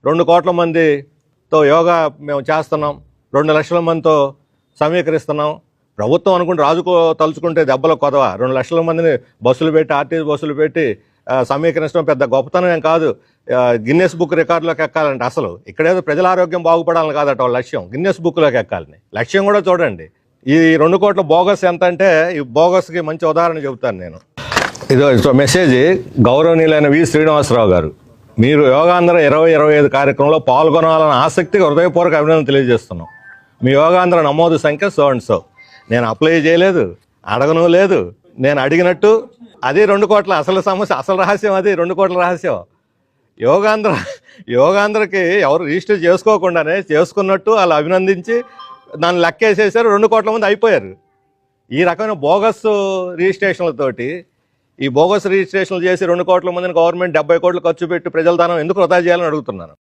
2 కోట్ల మందితో యోగా మేము చేస్తున్నాం, 2 లక్షల మందితో సమీకరిస్తున్నాం. ప్రభుత్వం అనుకుంటే రాజుకో తలుచుకుంటే దెబ్బలు కొదవ. 2 లక్షల మందిని బస్సులు పెట్టి, ఆర్టీసీ బస్సులు పెట్టి సమీకరించడం పెద్ద గొప్పతనం ఏం కాదు. గిన్నెస్ బుక్ రికార్డులోకి ఎక్కాలంటే అసలు ఇక్కడేదో ప్రజల ఆరోగ్యం బాగుపడాలని కాదట వాళ్ళ లక్ష్యం, గిన్నెస్ బుక్లోకి ఎక్కాలని. లక్ష్యం కూడా చూడండి. ఈ 2 కోట్ల బోగస్ ఎంత అంటే, ఈ బోగస్కి మంచి ఉదాహరణ చెబుతాను నేను. ఇదో మెసేజ్. గౌరవనీయులైన వి శ్రీనివాసరావు గారు, మీరు యోగాంధ్ర 2025 కార్యక్రమంలో పాల్గొనాలని ఆసక్తిగా హృదయపూర్వక అభినందన తెలియజేస్తున్నాం. మీ యోగాంధ్ర నమోదు సంఖ్య సో అండ్ సో. నేను అప్లై చేయలేదు, అడగను లేదు. నేను అడిగినట్టు అది 2 కోట్ల అసలు సమస్య, అసలు రహస్యం అది 2 కోట్ల రహస్యం. యోగాంధ్రకి ఎవరు రిజిస్టర్ చేసుకోకుండానే చేసుకున్నట్టు వాళ్ళు అభినందించి దాన్ని లెక్కేసేసారు. 2 కోట్ల మంది అయిపోయారు. ఈ రకమైన బోగస్ రిజిస్ట్రేషన్లతోటి, ఈ బోగస్ రిజిస్ట్రేషన్లు చేసి 2 కోట్ల మందిని గవర్నమెంట్ 70 కోట్లు ఖర్చు పెట్టి ప్రజల ధనం ఎందుకు వృధా చేయాలని అడుగుతున్నాను.